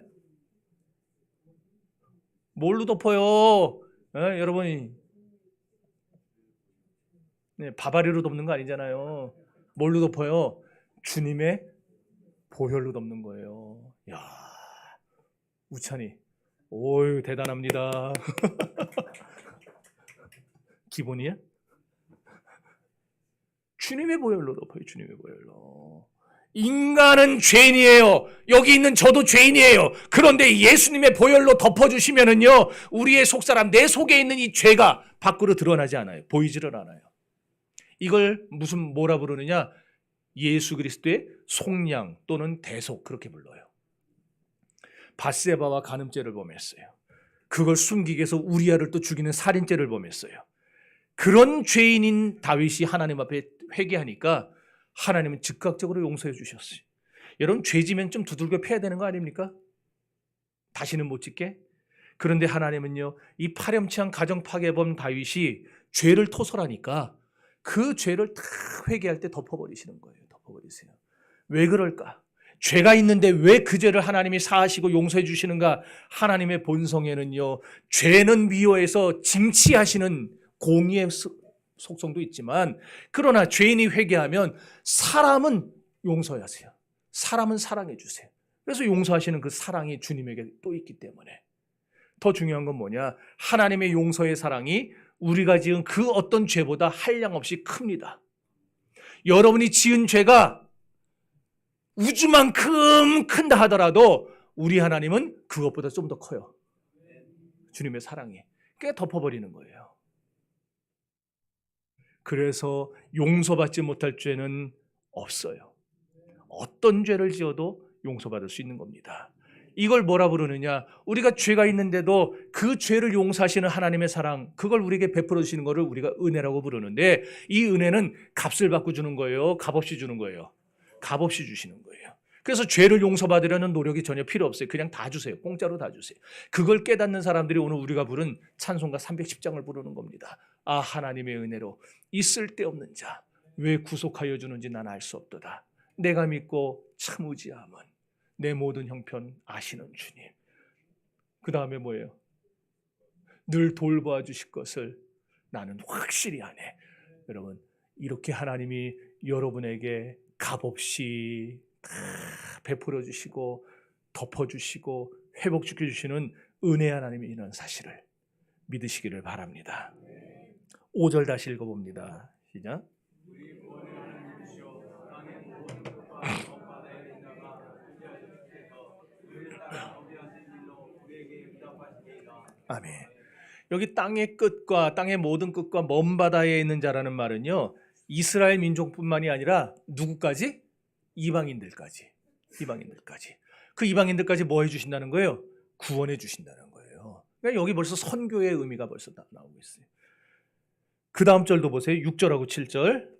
뭘로 덮어요? 예? 여러분이 네, 바바리로 덮는 거 아니잖아요. 뭘로 덮어요? 주님의 보혈로 덮는 거예요. 야, 우찬이, 오유 대단합니다. 기본이야? 주님의 보혈로 덮어요. 주님의 보혈로. 인간은 죄인이에요. 여기 있는 저도 죄인이에요. 그런데 예수님의 보혈로 덮어주시면은요, 우리의 속사람, 내 속에 있는 이 죄가 밖으로 드러나지 않아요. 보이지를 않아요. 이걸 뭐라 부르느냐? 예수 그리스도의 속량 또는 대속, 그렇게 불러요. 밧세바와 간음죄를 범했어요. 그걸 숨기기 위해서 우리아를 또 죽이는 살인죄를 범했어요. 그런 죄인인 다윗이 하나님 앞에 회개하니까 하나님은 즉각적으로 용서해 주셨어요. 여러분, 죄 지면 좀 두들겨 패야 되는 거 아닙니까? 다시는 못 짓게. 그런데 하나님은요, 이 파렴치한 가정 파괴범 다윗이 죄를 토설하니까 그 죄를 다 회개할 때 덮어버리시는 거예요. 덮어버리세요. 왜 그럴까? 죄가 있는데 왜 그 죄를 하나님이 사하시고 용서해 주시는가? 하나님의 본성에는요, 죄는 미워해서 징치하시는 공의의 속성도 있지만, 그러나 죄인이 회개하면 사람은 용서하세요. 사람은 사랑해 주세요. 그래서 용서하시는 그 사랑이 주님에게 또 있기 때문에 더 중요한 건 뭐냐? 하나님의 용서의 사랑이 우리가 지은 그 어떤 죄보다 한량없이 큽니다. 여러분이 지은 죄가 우주만큼 큰다 하더라도 우리 하나님은 그것보다 좀 더 커요. 주님의 사랑이. 꽤 덮어버리는 거예요. 그래서 용서받지 못할 죄는 없어요. 어떤 죄를 지어도 용서받을 수 있는 겁니다. 이걸 뭐라 부르느냐? 우리가 죄가 있는데도 그 죄를 용서하시는 하나님의 사랑, 그걸 우리에게 베풀어 주시는 것을 우리가 은혜라고 부르는데, 이 은혜는 값을 받고 주는 거예요? 값없이 주는 거예요? 값없이 주시는 거예요. 그래서 죄를 용서받으려는 노력이 전혀 필요 없어요. 그냥 다 주세요. 공짜로 다 주세요. 그걸 깨닫는 사람들이 오늘 우리가 부른 찬송가 310장을 부르는 겁니다. 아, 하나님의 은혜로 이 쓸데없는 자 왜 구속하여 주는지 난 알 수 없도다. 내가 믿고 참 의지함은 내 모든 형편 아시는 주님. 그 다음에 뭐예요? 늘 돌보아 주실 것을 나는 확실히 아네. 여러분, 이렇게 하나님이 여러분에게 값없이 다 베풀어 주시고 덮어 주시고 회복시켜 주시는 은혜 하나님이 있는 사실을 믿으시기를 바랍니다. 5절 다시 읽어봅니다. 시작. 아멘. 여기 땅의 끝과 땅의 모든 끝과 먼 바다에 있는 자라는 말은요, 이스라엘 민족뿐만이 아니라 누구까지? 이방인들까지. 이방인들까지. 그 이방인들까지 뭐 해주신다는 거예요? 구원해 주신다는 거예요. 그러니까 여기 벌써 선교의 의미가 벌써 나오고 있어요. 그 다음 절도 보세요. 6절하고 7절.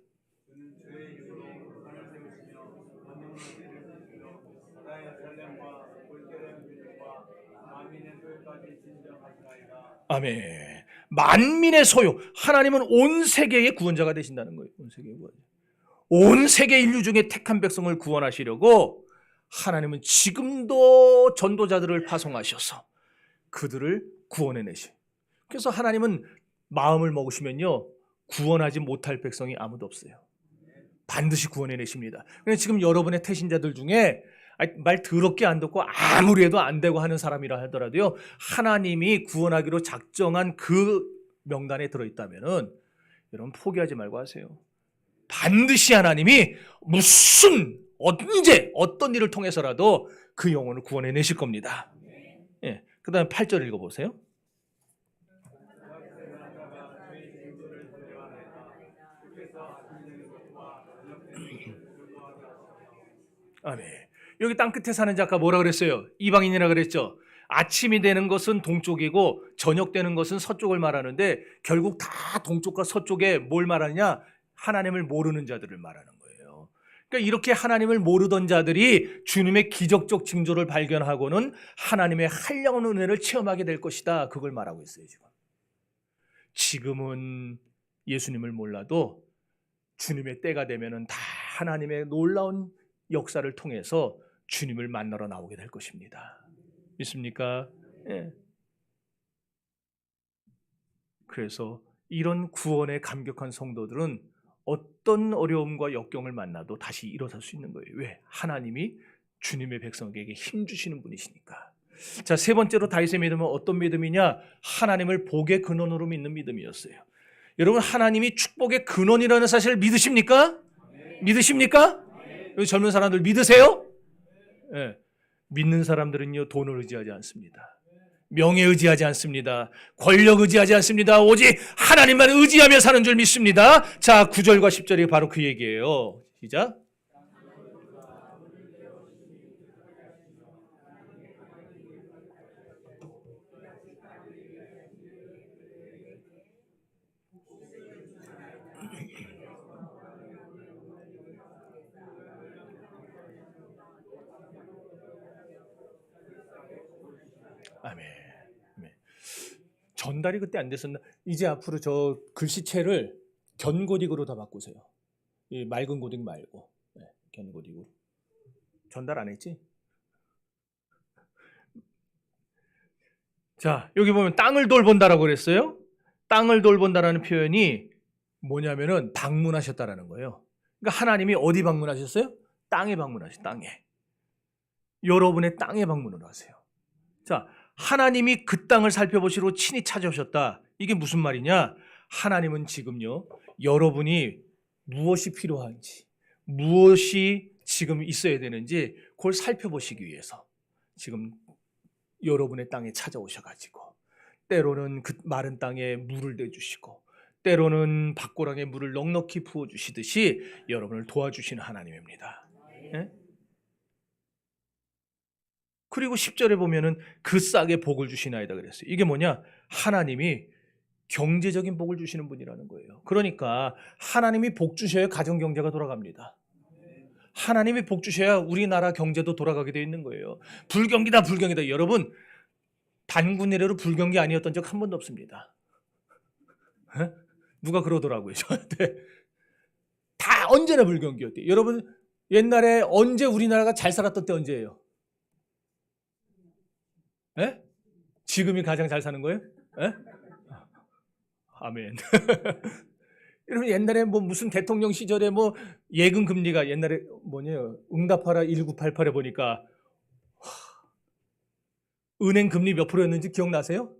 아멘. 만민의 소유. 하나님은 온 세계의 구원자가 되신다는 거예요. 온 세계의 구원자. 온 세계 인류 중에 택한 백성을 구원하시려고 하나님은 지금도 전도자들을 파송하셔서 그들을 구원해내시. 그래서 하나님은 마음을 먹으시면요, 구원하지 못할 백성이 아무도 없어요. 반드시 구원해내십니다. 그래서 지금 여러분의 태신자들 중에 말 더럽게 안 듣고 아무리 해도 안 되고 하는 사람이라 하더라도요, 하나님이 구원하기로 작정한 그 명단에 들어있다면은 여러분 포기하지 말고 하세요. 반드시 하나님이 언제 어떤 일을 통해서라도 그 영혼을 구원해내실 겁니다. 예, 그 다음에 8절 읽어보세요. 아멘. 여기 땅끝에 사는 자 아까 뭐라 그랬어요? 이방인이라 그랬죠. 아침이 되는 것은 동쪽이고 저녁 되는 것은 서쪽을 말하는데 결국 다 동쪽과 서쪽에 뭘 말하느냐? 하나님을 모르는 자들을 말하는 거예요. 그러니까 이렇게 하나님을 모르던 자들이 주님의 기적적 징조를 발견하고는 하나님의 한량한 은혜를 체험하게 될 것이다. 그걸 말하고 있어요. 지금은 예수님을 몰라도 주님의 때가 되면은 다 하나님의 놀라운 역사를 통해서 주님을 만나러 나오게 될 것입니다. 믿습니까? 예. 그래서 이런 구원에 감격한 성도들은 어떤 어려움과 역경을 만나도 다시 일어설 수 있는 거예요. 왜? 하나님이 주님의 백성에게 힘 주시는 분이시니까. 자, 세 번째로 다윗의 믿음은 어떤 믿음이냐? 하나님을 복의 근원으로 믿는 믿음이었어요. 여러분, 하나님이 축복의 근원이라는 사실을 믿으십니까? 믿으십니까? 여기 젊은 사람들 믿으세요? 네. 믿는 사람들은요, 돈을 의지하지 않습니다. 명예 의지하지 않습니다. 권력 의지하지 않습니다. 오직 하나님만 의지하며 사는 줄 믿습니다. 자, 9절과 10절이 바로 그 얘기예요. 시작. 아멘. 아멘. 전달이 그때 안 됐었나? 이제 앞으로 저 글씨체를 견고딕으로 다 바꾸세요. 이 맑은 고딕 말고. 네, 견고딕으로. 전달 안 했지? 자, 여기 보면 땅을 돌본다라고 그랬어요. 땅을 돌본다라는 표현이 뭐냐면은 방문하셨다라는 거예요. 그러니까 하나님이 어디 방문하셨어요? 땅에 방문하셨어요. 땅에. 여러분의 땅에 방문을 하세요. 자, 하나님이 그 땅을 살펴보시러 친히 찾아오셨다. 이게 무슨 말이냐? 하나님은 지금요, 여러분이 무엇이 필요한지, 무엇이 지금 있어야 되는지 그걸 살펴보시기 위해서 지금 여러분의 땅에 찾아오셔가지고 때로는 그 마른 땅에 물을 내주시고 때로는 밭고랑에 물을 넉넉히 부어주시듯이 여러분을 도와주시는 하나님입니다. 네? 그리고 10절에 보면은 그 싹에 복을 주시나이다 그랬어요. 이게 뭐냐? 하나님이 경제적인 복을 주시는 분이라는 거예요. 그러니까 하나님이 복 주셔야 가정 경제가 돌아갑니다. 하나님이 복 주셔야 우리나라 경제도 돌아가게 되어 있는 거예요. 불경기다 불경기다. 여러분, 단군 이래로 불경기 아니었던 적 한 번도 없습니다. 에? 누가 그러더라고요, 저한테. 다 언제나 불경기였대요. 여러분, 옛날에 언제 우리나라가 잘 살았던 때 언제예요? 에? 지금이 가장 잘 사는 거예요? 에? 아멘. 여러분, 옛날에 뭐 무슨 대통령 시절에 뭐 예금 금리가 옛날에 뭐냐, 응답하라 1988에 보니까 은행 금리 몇 프로였는지 기억나세요?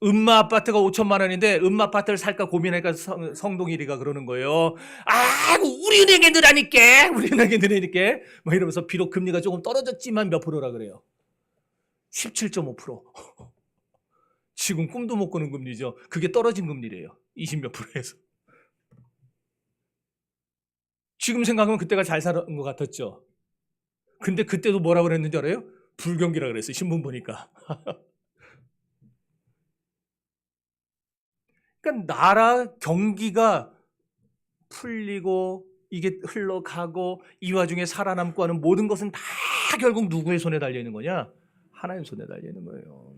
음마 아파트가 5천만 원인데 음마 아파트를 살까 고민하니까 성동일이가 그러는 거예요. 아, 우리 은행에 넣으라니까, 우리 은행에 넣으라니까. 뭐 이러면서 비록 금리가 조금 떨어졌지만 몇 프로라 그래요? 17.5%. 지금 꿈도 못 꾸는 금리죠. 그게 떨어진 금리래요. 20 몇 프로에서. 지금 생각하면 그때가 잘 살은 것 같았죠. 근데 그때도 뭐라고 그랬는지 알아요? 불경기라 그랬어요. 신문 보니까. 그러니까 나라 경기가 풀리고 이게 흘러가고 이 와중에 살아남고 하는 모든 것은 다 결국 누구의 손에 달려있는 거냐? 하나님 손에 달려있는 거예요.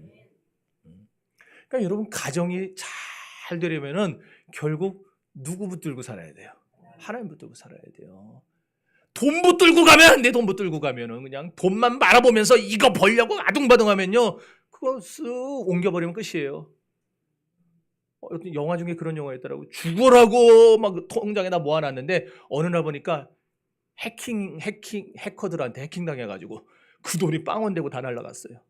그러니까 여러분, 가정이 잘 되려면은 결국 누구 붙들고 살아야 돼요? 하나님 붙들고 살아야 돼요. 돈 붙들고 가면 안 돼. 돈 붙들고 가면은 그냥 돈만 바라보면서 이거 벌려고 아둥바둥하면요, 그거 쓱 옮겨버리면 끝이에요. 어떤 영화 중에 그런 영화 있더라고. 죽으라고 막 통장에다 모아놨는데 어느 날 보니까 해커들한테 해킹당해가지고 그 돈이 빵원되고 다 날라갔어요.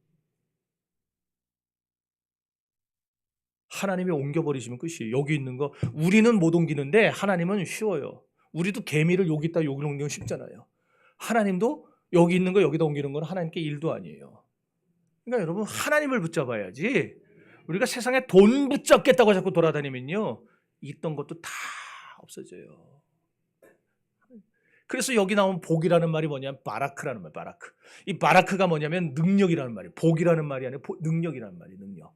하나님이 옮겨버리시면 끝이에요. 여기 있는 거 우리는 못 옮기는데 하나님은 쉬워요. 우리도 개미를 여기다 여기 옮기면 쉽잖아요. 하나님도 여기 있는 거 여기다 옮기는 건 하나님께 일도 아니에요. 그러니까 여러분, 하나님을 붙잡아야지. 우리가 세상에 돈 붙잡겠다고 자꾸 돌아다니면요, 있던 것도 다 없어져요. 그래서 여기 나온 복이라는 말이 뭐냐면 바라크라는 말, 바라크. 이 바라크가 뭐냐면 능력이라는 말이에요. 복이라는 말이 아니라 능력이라는 말이에요. 능력.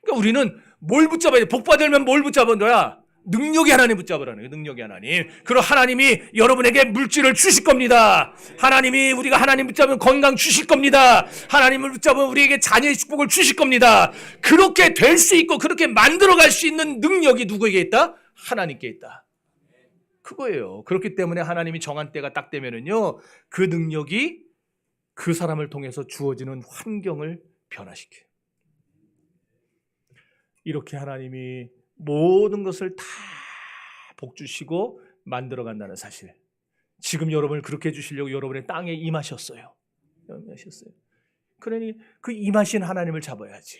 그러니까 우리는 뭘 붙잡아야 돼? 복 받으려면 뭘 붙잡은 거야? 능력이 하나님 붙잡으라는 거예요. 능력이 하나님. 그럼 하나님이 여러분에게 물질을 주실 겁니다. 하나님이 우리가 하나님 붙잡으면 건강 주실 겁니다. 하나님을 붙잡으면 우리에게 자녀의 축복을 주실 겁니다. 그렇게 될 수 있고 그렇게 만들어갈 수 있는 능력이 누구에게 있다? 하나님께 있다. 그거예요. 그렇기 때문에 하나님이 정한 때가 딱 되면은요, 그 능력이 그 사람을 통해서 주어지는 환경을 변화시켜요. 이렇게 하나님이 모든 것을 다 복주시고 만들어 간다는 사실. 지금 여러분을 그렇게 해주시려고 여러분의 땅에 임하셨어요. 임하셨어요. 그러니 그 임하신 하나님을 잡아야지.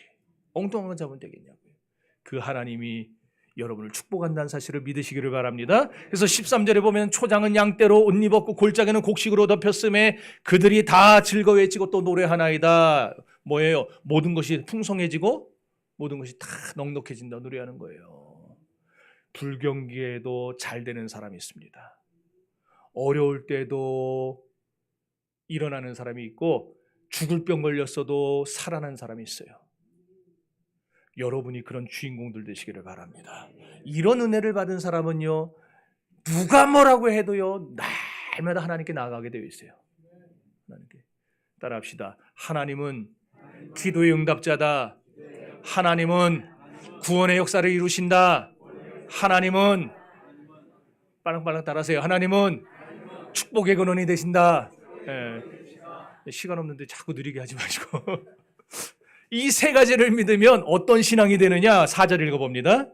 엉뚱한 잡으면 되겠냐고요. 그 하나님이 여러분을 축복한다는 사실을 믿으시기를 바랍니다. 그래서 13절에 보면 초장은 양떼로 옷 입었고 골짜기는 곡식으로 덮였음에 그들이 다 즐거워해지고 또 노래하나이다. 뭐예요? 모든 것이 풍성해지고 모든 것이 다 넉넉해진다 노래하는 거예요. 불경기에도 잘 되는 사람이 있습니다. 어려울 때도 일어나는 사람이 있고 죽을 병 걸렸어도 살아난 사람이 있어요. 여러분이 그런 주인공들 되시기를 바랍니다. 이런 은혜를 받은 사람은요, 누가 뭐라고 해도요, 날마다 하나님께 나아가게 되어 있어요. 하나님께. 따라합시다. 하나님은 기도의 응답자다. 하나님은 구원의 역사를 이루신다. 하나님은 빨랑빨랑 따라하세요. 하나님은 축복의 근원이 되신다. 시간 없는데 자꾸 느리게 하지 마시고 이 세 가지를 믿으면 어떤 신앙이 되느냐? 4절 읽어봅니다.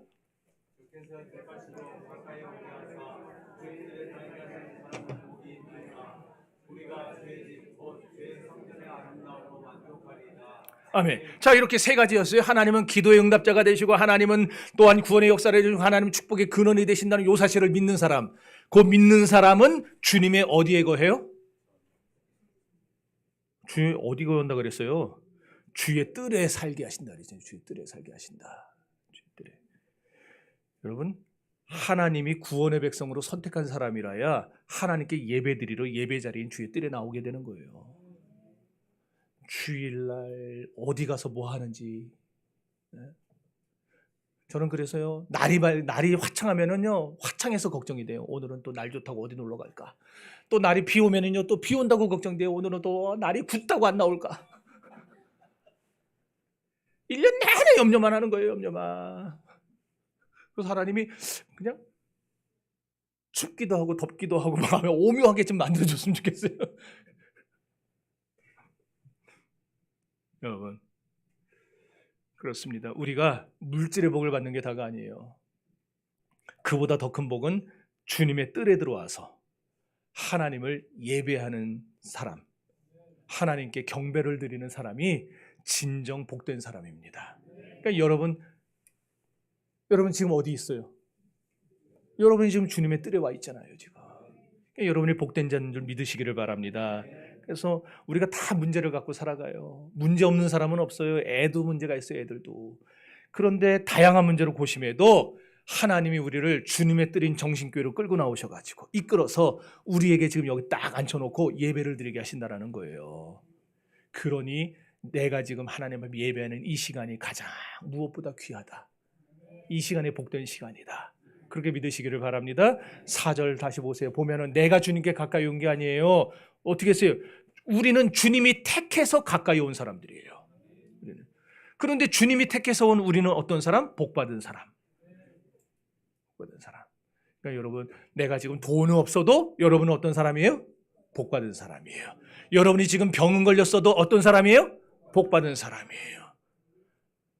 아멘. 자, 이렇게 세 가지였어요. 하나님은 기도의 응답자가 되시고 하나님은 또한 구원의 역사를 해주시고 하나님은 축복의 근원이 되신다는 요 사실을 믿는 사람. 그 믿는 사람은 주님의 어디에 거해요? 주의 어디 거한다 그랬어요? 주의 뜰에 살게 하신다 그랬잖아요. 주의 뜰에 살게 하신다. 주의 뜰에. 여러분, 하나님이 구원의 백성으로 선택한 사람이라야 하나님께 예배드리러 예배 자리인 주의 뜰에 나오게 되는 거예요. 주일날 어디 가서 뭐 하는지. 저는 그래서요, 날이 화창하면은요, 화창해서 걱정이 돼요. 오늘은 또 날 좋다고 어디 놀러 갈까? 또 날이 비 오면은요, 또 비 온다고 걱정돼요. 오늘은 또 날이 굳다고 안 나올까? 1년 내내 염려만 하는 거예요, 염려만. 그래서 하나님이 그냥 춥기도 하고 덥기도 하고 막 하면 오묘하게 좀 만들어줬으면 좋겠어요. 여러분, 그렇습니다. 우리가 물질의 복을 받는 게 다가 아니에요. 그보다 더 큰 복은 주님의 뜰에 들어와서 하나님을 예배하는 사람, 하나님께 경배를 드리는 사람이 진정 복된 사람입니다. 그러니까 여러분 지금 어디 있어요? 여러분이 지금 주님의 뜰에 와 있잖아요. 지금. 그러니까 여러분이 복된 자인 줄 믿으시기를 바랍니다. 그래서 우리가 다 문제를 갖고 살아가요. 문제 없는 사람은 없어요. 애도 문제가 있어요. 애들도. 그런데 다양한 문제를 고심해도 하나님이 우리를 주님의 뜰인 정신교회로 끌고 나오셔가지고 이끌어서 우리에게 지금 여기 딱 앉혀놓고 예배를 드리게 하신다는 거예요. 그러니 내가 지금 하나님을 예배하는 이 시간이 가장 무엇보다 귀하다. 이 시간이 복된 시간이다. 그렇게 믿으시기를 바랍니다. 4절 다시 보세요. 보면은 내가 주님께 가까이 온 게 아니에요. 어떻게 했어요? 우리는 주님이 택해서 가까이 온 사람들이에요. 그런데 주님이 택해서 온 우리는 어떤 사람? 복받은 사람. 복받은 사람. 그러니까 여러분, 내가 지금 돈은 없어도 여러분은 어떤 사람이에요? 복받은 사람이에요. 여러분이 지금 병은 걸렸어도 어떤 사람이에요? 복받은 사람이에요.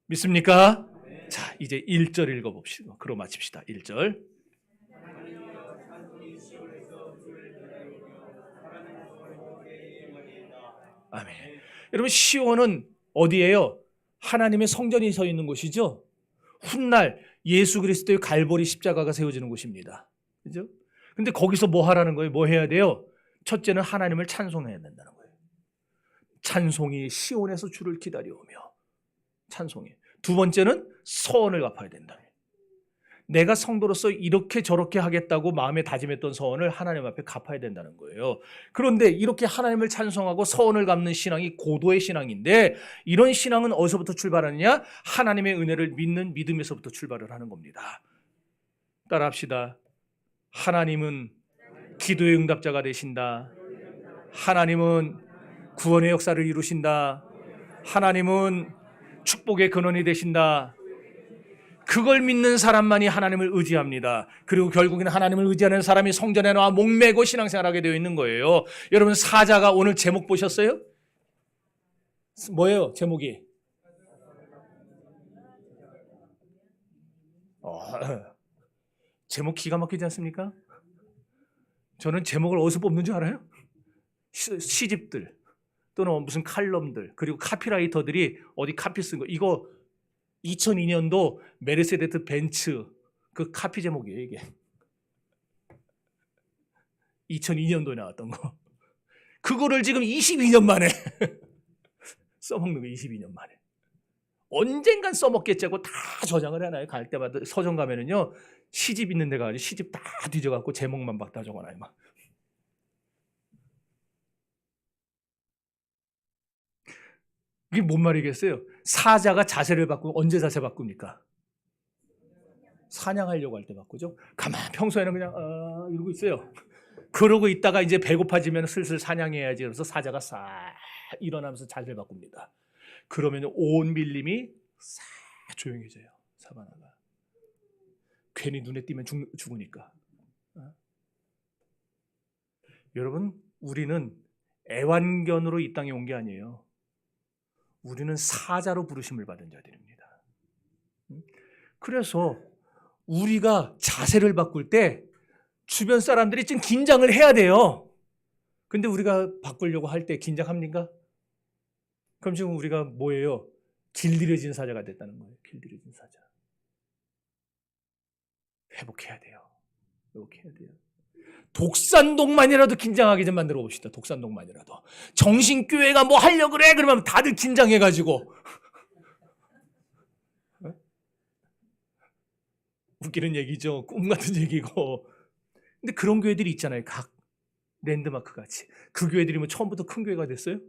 믿습니까? 자, 이제 1절 읽어봅시다. 그럼 마칩시다. 1절. 아멘. 여러분, 시온은 어디예요? 하나님의 성전이 서 있는 곳이죠. 훗날 예수 그리스도의 갈보리 십자가가 세워지는 곳입니다. 그죠? 근데 거기서 뭐 하라는 거예요? 뭐 해야 돼요? 첫째는 하나님을 찬송해야 된다는 거예요. 찬송이 시온에서 주를 기다려오며 찬송해. 두 번째는 서원을 갚아야 된다. 내가 성도로서 이렇게 저렇게 하겠다고 마음에 다짐했던 서원을 하나님 앞에 갚아야 된다는 거예요. 그런데 이렇게 하나님을 찬송하고 서원을 갚는 신앙이 고도의 신앙인데, 이런 신앙은 어디서부터 출발하느냐? 하나님의 은혜를 믿는 믿음에서부터 출발을 하는 겁니다. 따라합시다. 하나님은 기도의 응답자가 되신다. 하나님은 구원의 역사를 이루신다. 하나님은 축복의 근원이 되신다. 그걸 믿는 사람만이 하나님을 의지합니다. 그리고 결국에는 하나님을 의지하는 사람이 성전에 나와 목매고 신앙생활하게 되어 있는 거예요. 여러분, 사자가 오늘 제목 보셨어요? 뭐예요 제목이? 제목 기가 막히지 않습니까? 저는 제목을 어디서 뽑는 줄 알아요? 시집들 또는 무슨 칼럼들, 그리고 카피라이터들이 어디 카피 쓴 거, 이거 2002년도 메르세데스 벤츠 그 카피 제목이에요. 이게 2002년도에 나왔던 거. 그거를 지금 22년 만에 써먹는 거. 22년 만에. 언젠간 써먹겠지 하고 다 저장을 해놔요. 갈 때마다 서점 가면은요, 시집 있는 데 가서 시집 다 뒤져갖고 제목만 막 다 적어놔요. 막. 이게 뭔 말이겠어요? 사자가 자세를 바꾸면 언제 자세 바꿉니까? 사냥하려고 할 때 바꾸죠. 가만 평소에는 그냥 이러고 있어요. 그러고 있다가 이제 배고파지면 슬슬 사냥해야지. 그래서 사자가 싹 일어나면서 자세를 바꿉니다. 그러면 온 밀림이 싹 조용해져요. 사바나가. 괜히 눈에 띄면 죽으니까. 여러분, 우리는 애완견으로 이 땅에 온 게 아니에요. 우리는 사자로 부르심을 받은 자들입니다. 그래서 우리가 자세를 바꿀 때 주변 사람들이 좀 긴장을 해야 돼요. 근데 우리가 바꾸려고 할 때 긴장합니까? 그럼 지금 우리가 뭐예요? 길들여진 사자가 됐다는 거예요. 길들여진 사자. 회복해야 돼요. 회복해야 돼요. 독산동만이라도 긴장하게 좀 만들어 봅시다. 독산동만이라도. 정신교회가 뭐 하려고 그래? 그러면 다들 긴장해가지고. 웃기는 얘기죠. 꿈 같은 얘기고. 근데 그런 교회들이 있잖아요. 각 랜드마크 같이. 그 교회들이 뭐 처음부터 큰 교회가 됐어요?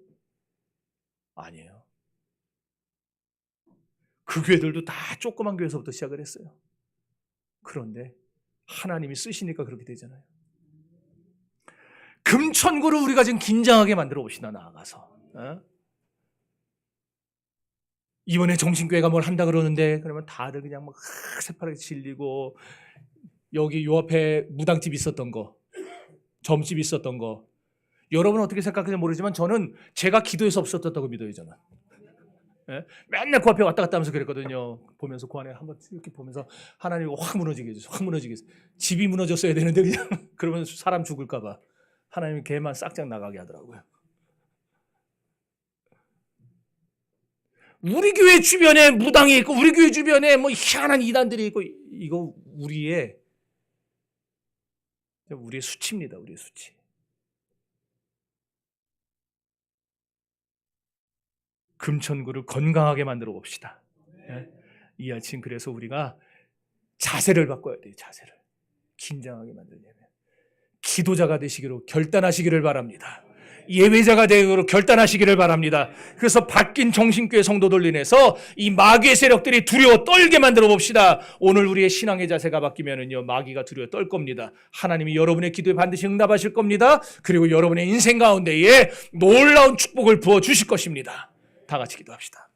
아니에요. 그 교회들도 다 조그만 교회에서부터 시작을 했어요. 그런데 하나님이 쓰시니까 그렇게 되잖아요. 금천구를 우리가 지금 긴장하게 만들어 봅시다. 나아가서. 이번에 정신교회가 뭘 한다 그러는데, 그러면 다들 그냥 막 새파랗게 질리고, 여기 요 앞에 무당집 있었던 거, 점집 있었던 거, 여러분은 어떻게 생각하는지 모르지만 저는 제가 기도해서 없었다고 믿어요. 저는. 맨날 그 앞에 왔다 갔다 하면서 그랬거든요. 보면서 그 안에 한번 이렇게 보면서 하나님이 확 무너지게 해주세요. 확 무너지게 해주세요. 집이 무너졌어야 되는데 그냥 그러면 사람 죽을까 봐 하나님이 걔만 싹장 나가게 하더라고요. 우리 교회 주변에 무당이 있고 우리 교회 주변에 뭐 희한한 이단들이 있고, 이거 우리의 수치입니다. 우리의 수치. 금천구를 건강하게 만들어 봅시다. 이 아침 그래서 우리가 자세를 바꿔야 돼요. 자세를. 긴장하게 만들려면 기도자가 되시기로 결단하시기를 바랍니다. 예배자가 되기로 결단하시기를 바랍니다. 그래서 바뀐 정신교회 성도들 인해서 이 마귀의 세력들이 두려워 떨게 만들어 봅시다. 오늘 우리의 신앙의 자세가 바뀌면은요, 마귀가 두려워 떨 겁니다. 하나님이 여러분의 기도에 반드시 응답하실 겁니다. 그리고 여러분의 인생 가운데에 놀라운 축복을 부어 주실 것입니다. 다 같이 기도합시다.